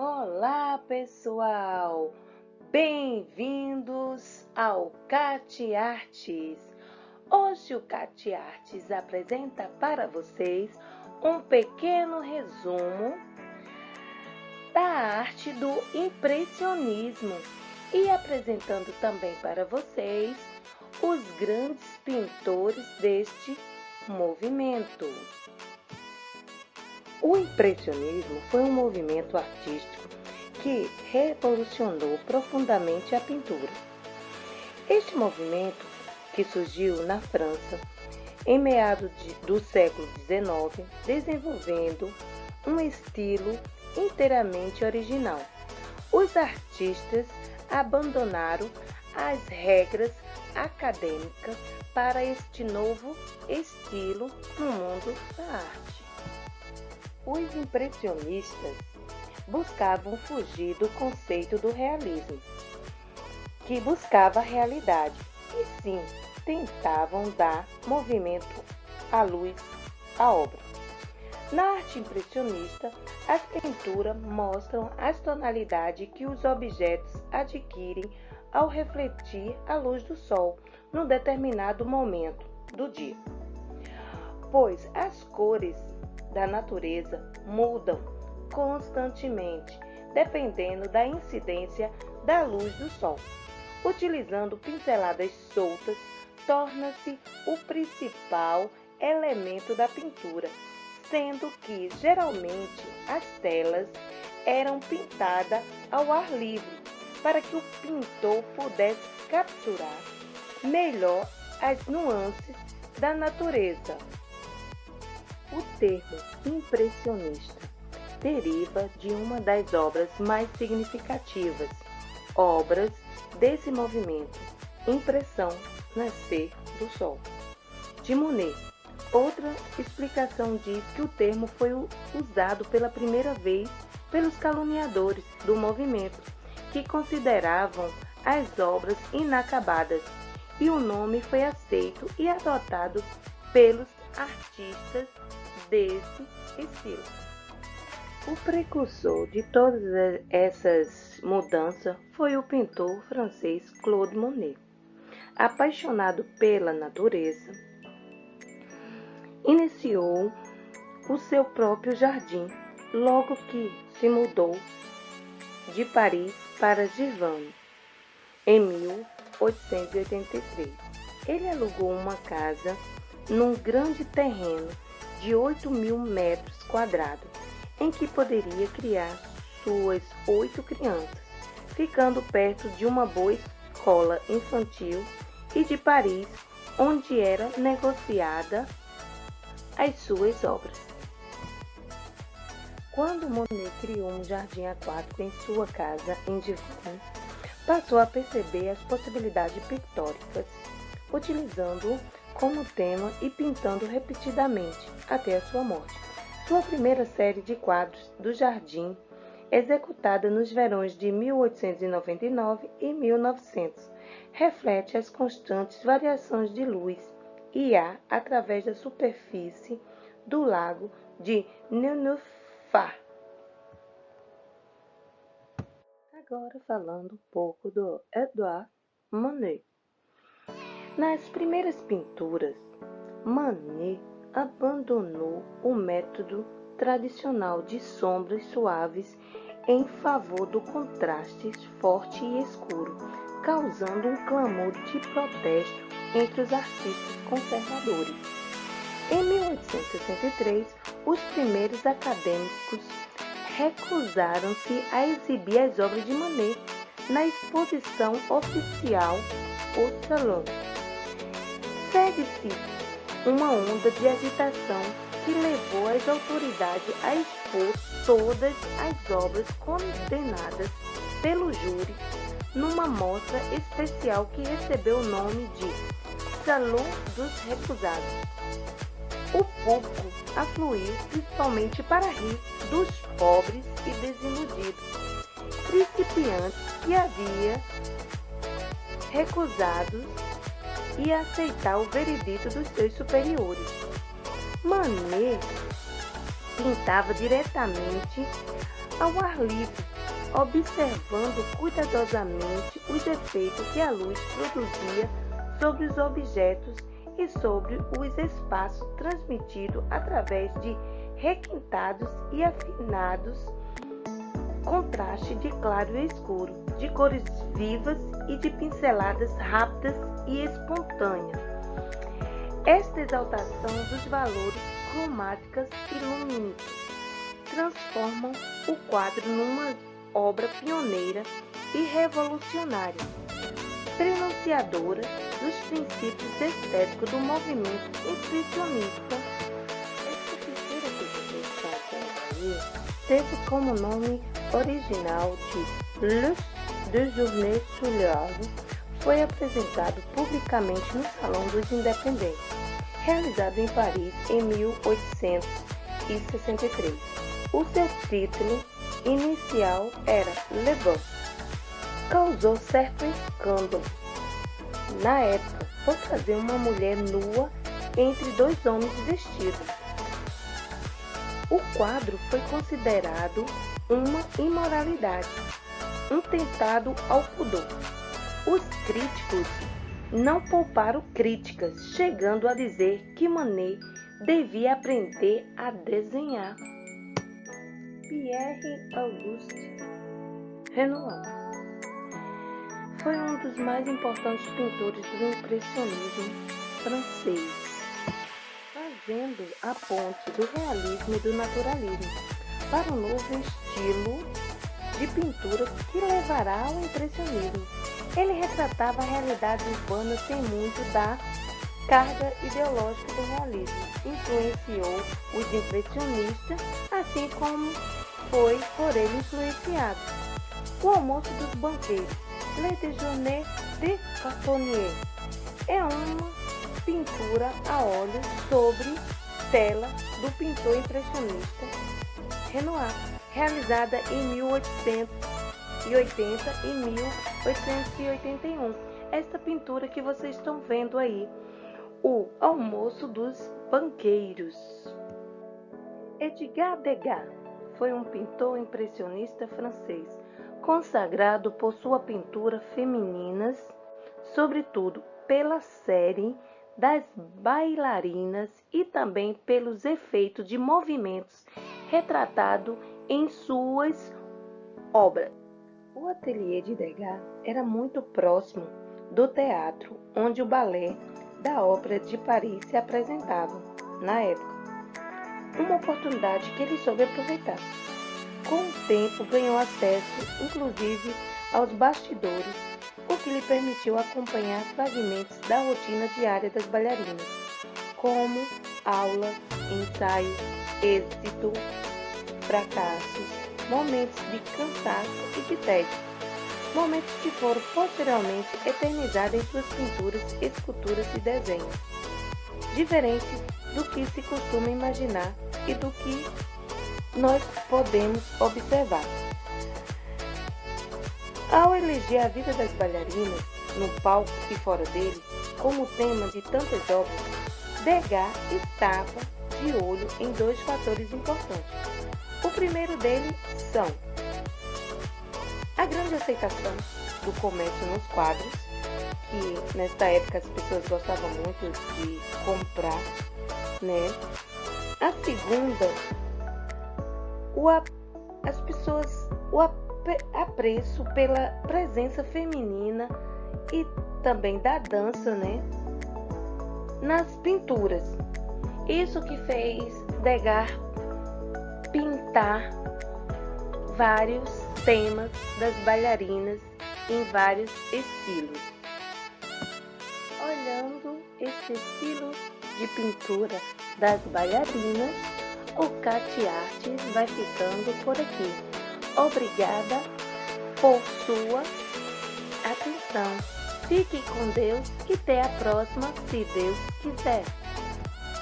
Olá, pessoal! Bem-vindos ao CAT Artes. Hoje o CAT Artes apresenta para vocês um pequeno resumo da arte do impressionismo e apresentando também para vocês os grandes pintores deste movimento. O impressionismo foi um movimento artístico que revolucionou profundamente a pintura. Este movimento, que surgiu na França em meados do século XIX, desenvolvendo um estilo inteiramente original. Os artistas abandonaram as regras acadêmicas para este novo estilo no mundo da arte. Os impressionistas buscavam fugir do conceito do realismo, que buscava a realidade, e sim tentavam dar movimento à luz à obra. Na arte impressionista, as pinturas mostram as tonalidades que os objetos adquirem ao refletir a luz do sol num determinado momento do dia, pois as cores da natureza mudam constantemente, dependendo da incidência da luz do sol. Utilizando pinceladas soltas, torna-se o principal elemento da pintura, sendo que geralmente as telas eram pintadas ao ar livre, para que o pintor pudesse capturar melhor as nuances da natureza. O termo impressionista deriva de uma das obras mais significativas, obras desse movimento, Impressão, Nascer do Sol, de Monet. Outra explicação diz que o termo foi usado pela primeira vez pelos caluniadores do movimento, que consideravam as obras inacabadas, e o nome foi aceito e adotado pelos artistas desse estilo. O precursor de todas essas mudanças foi o pintor francês Claude Monet. Apaixonado pela natureza, iniciou o seu próprio jardim logo que se mudou de Paris para Giverny em 1883. Ele alugou uma casa num grande terreno de 8.000 metros quadrados, em que poderia criar suas 8 crianças, ficando perto de uma boa escola infantil e de Paris, onde era negociada as suas obras. Quando Monet criou um jardim aquático em sua casa em Giverny, passou a perceber as possibilidades pictóricas, utilizando-o como tema e pintando repetidamente até a sua morte. Sua primeira série de quadros do jardim, executada nos verões de 1899 e 1900, reflete as constantes variações de luz e ar através da superfície do lago de Nénuphar. Agora falando um pouco do Edouard Manet. Nas primeiras pinturas, Manet abandonou o método tradicional de sombras suaves em favor do contraste forte e escuro, causando um clamor de protesto entre os artistas conservadores. Em 1863, os primeiros acadêmicos recusaram-se a exibir as obras de Manet na exposição oficial O Salon. Segue-se uma onda de agitação que levou as autoridades a expor todas as obras condenadas pelo júri numa mostra especial que recebeu o nome de Salão dos Recusados. O público afluiu principalmente para rir dos pobres e desiludidos principiantes que havia recusado e aceitar o veredito dos seus superiores. Manet pintava diretamente ao ar livre, observando cuidadosamente os efeitos que a luz produzia sobre os objetos e sobre os espaços transmitidos através de requintados e afinados contraste de claro e escuro, de cores vivas e de pinceladas rápidas e espontâneas. Esta exaltação dos valores cromáticas e lumínicos transformam o quadro numa obra pioneira e revolucionária, prenunciadora dos princípios estéticos do movimento impressionista. Essa pintura que vocês estão vendo aí teve como nome original de Luz de Journée Soleure. Foi apresentado publicamente no Salão dos Independentes, realizado em Paris em 1863. O seu título inicial era Le Bain. Causou certo escândalo na época por trazer uma mulher nua entre dois homens vestidos. O quadro foi considerado uma imoralidade, um tentado ao pudor. Os críticos não pouparam críticas, chegando a dizer que Manet devia aprender a desenhar. Pierre-Auguste Renoir foi um dos mais importantes pintores do impressionismo francês, fazendo a ponte do realismo e do naturalismo para um novo estilo de pintura que levará ao impressionismo. Ele retratava a realidade urbana sem muito da carga ideológica do realismo. Influenciou os impressionistas, assim como foi por ele influenciado. O Almoço dos Banqueiros, Le Déjeuner de Cartonnier, é uma pintura a óleo sobre tela do pintor impressionista Renoir, realizada em 1880 e 1881. Esta pintura que vocês estão vendo aí, o Almoço dos Banqueiros. Edgar Degas foi um pintor impressionista francês, consagrado por sua pintura femininas, sobretudo pela série das bailarinas e também pelos efeitos de movimentos retratados em suas obras. O ateliê de Degas era muito próximo do teatro onde o balé da Ópera de Paris se apresentava na época, uma oportunidade que ele soube aproveitar. Com o tempo ganhou acesso, inclusive, aos bastidores, o que lhe permitiu acompanhar fragmentos da rotina diária das bailarinas, como aula, ensaio, êxito, fracassos, momentos de cansaço e de tédio, momentos que foram posteriormente eternizados em suas pinturas, esculturas e desenhos, diferente do que se costuma imaginar e do que nós podemos observar. Ao eleger a vida das bailarinas, no palco e fora dele, como tema de tantas obras, Degas estava de olho em dois fatores importantes. O primeiro deles são a grande aceitação do comércio nos quadros, que nesta época as pessoas gostavam muito de comprar, né? A segunda, o apreço pela presença feminina e também da dança, né, nas pinturas. Isso que fez Degas pintar vários temas das bailarinas em vários estilos. Olhando esse estilo de pintura das bailarinas, o Cat Artes vai ficando por aqui. Obrigada por sua atenção. Fique com Deus e até a próxima, se Deus quiser.